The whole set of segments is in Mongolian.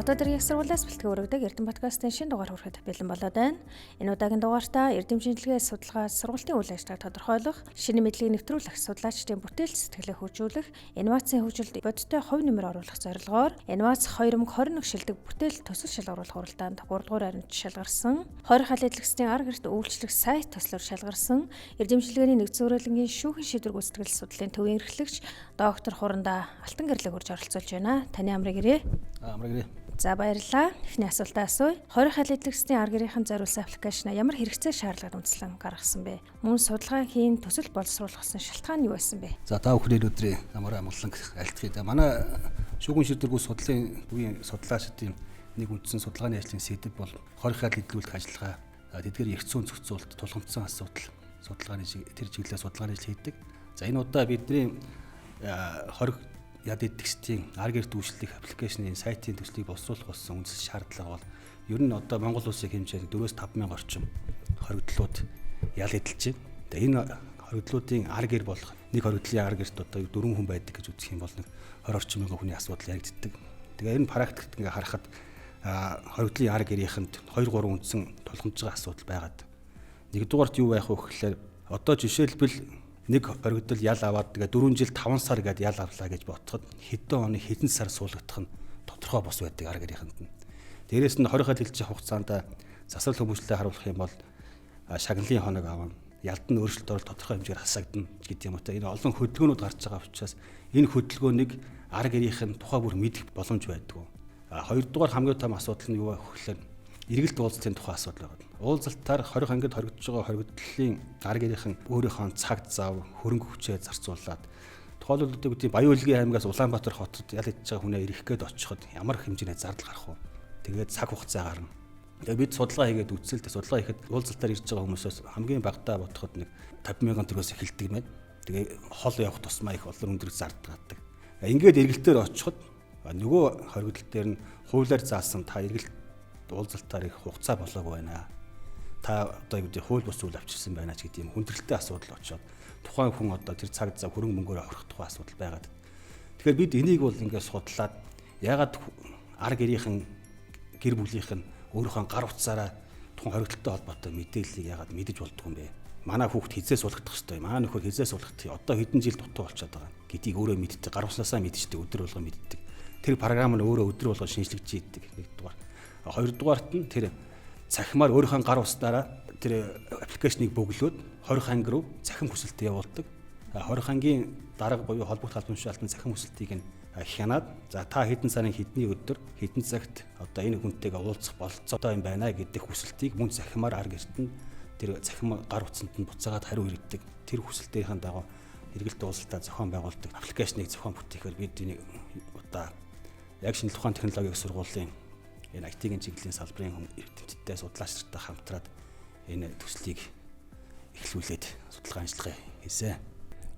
Дотоод иргэн сургуулиас бэлтгэн өргөдөг Эрдэм подкастын шинэ дугаар хүрэхэд бэлэн болоод байна. Энэ удаагийн дугаартаа Эрдэм шинжилгээ судалгаа сургалтын үйл ажиллагааг тодорхойлох, шинэ мэдлэгийг нэвтрүүлэх, судлаачдын бүтээл сэтгэлээ хөгжүүлэх, инновацийн хөгжилд бодиттой хувь нэмэр оруулах зорилгоор Инновац 2021 шилдэг бүтээл төсөл шалгаруулах уралдаанд 3 дугаар аринд шалгарсан, 20 хал эдлэгсдийн арга гэрт үйлчлэх сайт төслөөр шалгарсан, Эрдэм шинжилгээний нэгдсэн урайлангийн шүүхийн шийдвэр гүйцэтгэл судлалын төвийн эрхлэгч доктор Хурандаа алтан гэрлэг урьж оролцуулж байна. Таны амрыг ирээ. Амрыг ирээ. За баярлалаа. Эхний асуултаа асууя. 20 хал эдлэгсдийн арга гэрийнхэн зориулсан аппликейшн ямар хэрэгцээ шаардлагад үндэслэн гаргасан бэ? Мөн судалгаа хийн төсөл боловсруулсан шалтгаан нь юу байсан бэ? За та бүхэн өдрийн амар амгалан айлтгая. Манай шүүгэн шийдвэргүй судлалын төвийн судлаачдын нэг үндсэн судалгааны ажлын сэдэв бол 20 хал эдлүүлэх ажиллагаа. Тэдгээр эрх зүйн зохицуулалт тулгымдсан асуудал судалгааны тэр чиглэлээр судалгааны ажил хийдэг. За энэ удаа бидний 20 яд эдгсдийн арга гэрт үйлчлэх аппликейшны сайтын төслийг боловсруулах болсон үндэс шаардлага бол ер нь одоо Монгол улсын хэмжээнд 4-5 мянган орчим хоригдлууд ял эдэлж байна. Тэгээ энэ хоригдлуудын арга гэр болох нэг хоригдлын арга гэрт одоо 4 хүн байдаг гэж үзэх юм бол нэг 20 орчим мянган хүний асуудал яригддаг. Тэгээ энэ практикт ингээ харахад хоригдлын арга гэрийнхэнд 2-3 үндсэн тулгамж байгаа асуудал байгаад. Нэгдүгээрт юу байх вэ гэхээр одоо жишээлбэл нэг хоригдол ял аваад тэгээ 4 жил 5 сар гээд ял авлаа гэж бодоход хэдэн оны хэдэн сар суулгадах нь тодорхой бос байдаг арга гэрийнхэнд нь. Дээрээс нь 20 хал хэлж хугацаанд засвар хүмүүжлээ харуулах юм бол шагналын хоног авна. Ялд нь өөрчлөлт орол тодорхой хэмжээр хасагдана гэдэг юм уу. Энэ олон хөдөлгөөнүүд гарч байгаа учраас энэ хөдөлгөөнийг арга гэрийнхэн тухай бүр мэдэх боломж байдгүй. Хоёрдугаар хамгийн том асуудал нь юу вэ гэхээр эргэлт уулзалтын тухай асуудал байна. Уулзалтаар 20 ангид хоригдож байгаа хоригдлын арга гэрийнхэн өөрийнхөө цаг зав, хөрөнгө хүчээ зарцуулаад тухайлбал үүдээ Баян-Улгийн аймагаас Улаанбаатар хотод ял идэж байгаа хүнээ ирэх гээд очиход ямар хэмжээний зардал гарах вэ? Тэгээд цаг хугацаа гарна. Тэгээд бид судалгаа хийгээд үзэлтэй судалгаа хийхэд уулзалтаар ирж байгаа хүмүүсээс хамгийн багадаа бодоход нэг 50 мянган төгрөгөөс эхэлдэг юм байна. Тэгээд хол явах тусмаа их олон өндөр зардал гардаг. Ингээд эргэлтээр очиход нөгөө хоригдол дээр нь хуулиар заасан та эргэлт уулзалтаар их хугацаа болоогүй байна. Та одоо юу гэдэг хууль бус үйл авчирсан байна ч гэдэг юм хүндрэлтэй асуудал очоод тухайн хүн одоо тэр цаг зав хөрөнгө мөнгөөр аврах тухай асуудал байгаад. Тэгэхээр бид энийг бол ингээд судлаад ягаад арга гэрийнхэн гэр бүлийнх нь өөрийнхөө гар утсаараа тухайн хоригдлолтой холбоотой мэдээллийг ягаад мэдэж болдгоо юм бэ? Манай хүүхд хизээ суулгах хэрэгтэй. Манай нөхөр хизээ суулгах. Одоо хэдэн жил дутуу болчиход байгаа. Гэдгийг өөрөө мэддэг. Гар утсаасаа мэддэг. Өдөр болгон мэддэг. Тэр програм нь өөрөө өдөр болгон шинжлэж ийдэг. Нэгдүгээр. Хоёрдугаарт нь тэр цахимаар өөрийнхөө гар уснараа тэр аппликейшнийг бөглөөд 20 анги руу цахим хүсэлтэд явуулдаг. 20 ангийн дарга буюу холбогд албан тушаалтын цахим хүсэлтийг нь хянаад за та хэдэн сарын хэдний өдөр хэдэн цагт одоо энэ хүнтэйгээ уулзах болцоотой юм байна гэдэг хүсэлтийг мөн цахимаар арга гэрт нь тэр цахим гар утсанд нь буцаагаад хариу иргэдэг. Тэр хүсэлтийн дагуу эргэлт уулзалтаа зохион байгуулдаг аппликейшнийг зохион бүтээхээр бид энийг одоо яг шинэ тухайн технологийн сургуулийн энэ IT-ийн чиглэлийн салбарын эрдэмтдтэй судлаачтай хамтраад энэ төслийг эхлүүлээд судалгаа ажиллагаа хийсэн.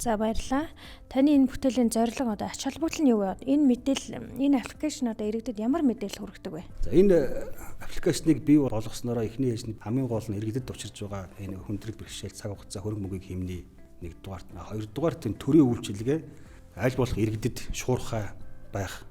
За баярлалаа. Таны энэ бүтээлийн зорилго одоо ач холбогдол нь юу вэ? Энэ аппликейшн одоо иргэдэд ямар мэдээлэл хүргэдэг вэ? За энэ аппликейшнийг бий болгоснороо эхний ээлжинд хамгийн гол нь иргэдэд учирж байгаа энэ хүндрэл бэрхшээл цаг хугацаа хөрөнгө мөнгийг хэмнээ нэгдүгээрт нь хоёрдугаарт энэ төрийн үйлчилгээ аль болох иргэдэд шуурхай байх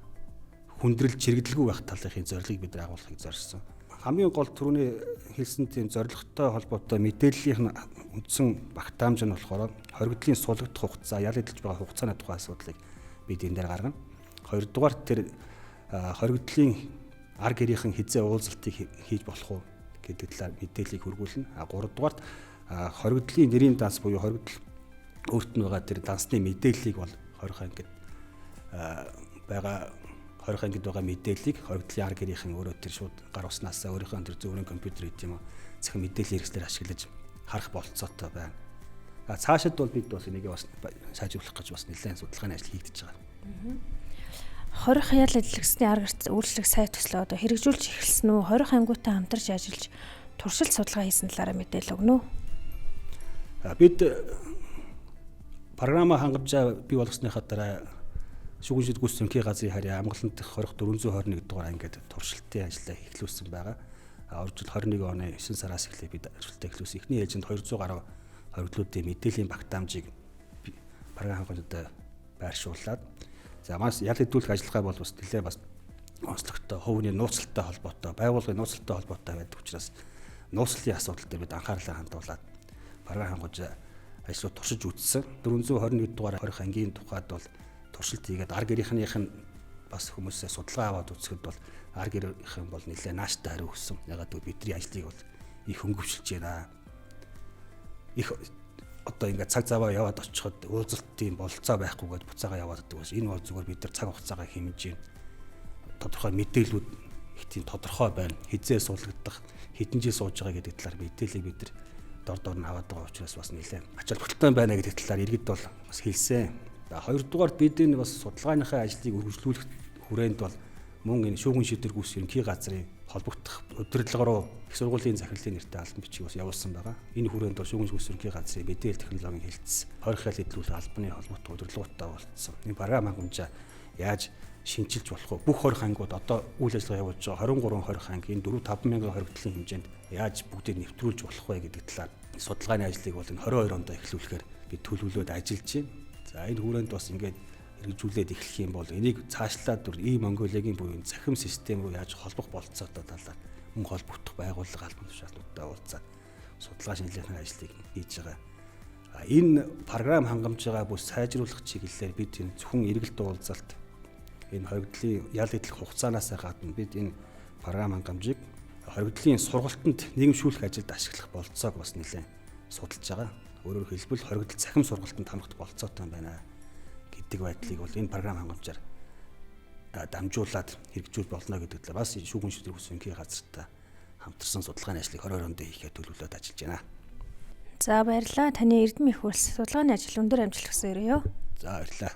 хүндрэл чирэгдэлгүй байх талын зорилгыг бид агуулахыг зорьсон. Хамгийн гол түрүүний хэлсэн тийм зорилготой холбоотой мэдээллийн үндсэн багтаамж нь болохоор хоригдлын суулгах хугацаа, ял эдэлж байгаа хугацааны тухай асуудлыг бид энэ дээр гаргана. Хоёрдугаар тэр хоригдлын арга гэрийнхэн хизээ уулзалтыг хийж болох уу гэдэг талаар мэдээллийг хөргүүлнэ. Гуравдугаарт хоригдлын нэрийн данс буюу хоригдл өөрт нь байгаа тэр дансны мэдээллийг бол 20 ангид байгаа 20 ангид байгаа мэдээллийг хоригдлын арга гэрийнхэн өөрөө тэр шууд гар уснасаа өөрийнхөө тэр зөвхөн компьютер гэдэг юм уу цахим мэдээллийн хэрэгслээр ашиглаж харах болцоотой байна. Цаашид бол бид бас энийг бас сайжруулах гэж бас нэлээд судалгааны ажил хийгдэж байгаа. 20 хаяал эдлэгсдийн арга гэрт үйлчлэх сайт төслөө одоо хэрэгжүүлж эхэлсэн үү? 20 ангиутай хамтарч ажиллаж туршилт судалгаа хийсэн талаараа мэдээлэл өгнө үү? Бид програмаа хангамжаа бий болгосныхаа дараа шүүгэн шийдвэр гүйцэтгэлийн газрын харьяа амгалант дэх 421 дугаар ангид туршилтын ажлаа эхлүүлсэн байгаа. Оржил 21 оны 9 сараас эхлээд бид туршилтаа эхлүүлсэн. Эхний ээлжинд 200 гаруй хоригдлуудын мэдээллийн багтаамжийг програм хангамжтай байршуулад за маш ял хэдүүлэх ажиллагаа бол бас нэлээд бас онцлогтой, хувийн нууцлалтай холбоотой, байгууллагын нууцлалтай холбоотой байдаг учраас нууцлалын асуудал дээр бид анхаарлаа хандуулад програм хангаж ажлууд туршиж үзсэн. 421 дугаар 20 ангийн тухайд бол туршилт хийгээд ар гэрийнхнийх нь бас хүмүүсээ судалгаа аваад үзэхэд бол ар гэрийнхэн бол нэлээд нааштай хариу өгсөн. Ягаад гэвэл бидний ажлыг бол их хөнгөвчлж байна. Их одоо ингээд цаг заваа яваад очиход уулзалтын бололцоо байхгүйгээд буцаага яваад байдаг бас энэ бол зүгээр бид нар цаг хугацаагаа хэмжиж байна. Тодорхой мэдээллүүд их тийм тодорхой байна. Хизээ суулгагдах, хэдэн жил сууж байгаа гэдэг талаар мэдээллийг бид нар дор нь аваад байгаа учраас бас нэлээд ач холбогдолтой байна гэдэг талаар иргэд бол бас хэлсэн. Хоёрдугаард бид энэ бас судалгааныхаа ажлыг үргэлжлүүлэх хүрээнд бол мөн энэ шүүгэн шийдвэргүйс ерөнхий газрын холбогдох удирдлага руу их сургуулийн захирлын нэртэй албан бичиг бас явуулсан байгаа. Энэ хүрээнд бол шүүгэн шийдвэргүйс ерөнхий газрын мэдээлэл технологийн хэлтс 20 хэл хэдлүүлэх албаны холбоотой удирдлагуудаа болцсон. Энэ програм хангамжаа яаж шинжилж болох вэ? Бүх 20 ангууд одоо үйл ажиллагаа явуулж байгаа 23 20 анги энэ 4-5 мянган хоригдлын хэмжээнд яаж бүгдийг нэвтрүүлж болох вэ гэдэг талаар судалгааны ажлыг бол энэ 22 онд эхлүүлэхээр бид төлөвлөд ажиллаж байна. За энэ хүрээнд бас ингээд хэрэгжүүлээд эхлэх юм бол энийг цаашлаад Монголиагийн буюу захим систем руу яаж холбох болцоотой талаар мөн холбогдох байгууллага албан тушаалуудтай уулзаад судалгаа шинжилгээний ажлыг хийж байгаа. Энэ програм хангамж байгаа бүс сайжруулах чиглэлээр бид энэ зөвхөн эргэлт уулзалт энэ хоригдлын ял идэх хугацаанаас гадна бид энэ програм хангамжийг хоригдлын сургалтанд нийгэмшүүлэх ажилд ашиглах болцоог бас нэлээд судалж байгаа. Өөрөөр хэлбэл хоригдл цахим сургалтанд хамрах болцоотой байна гэдэг байдлыг бол энэ програм хангамжаар дамжуулаад хэрэгжүүл болно гэдэг талаар бас шүүгэн шийдвэргүйс ерөнхий газартай хамтарсан судалгааны ажлыг 22 онд хийхэд төлөвлөд ажиллаж байна. За баярлалаа. Таны Эрдэм их улс судалгааны ажил өндөр амжилт хүсье. За баярлалаа.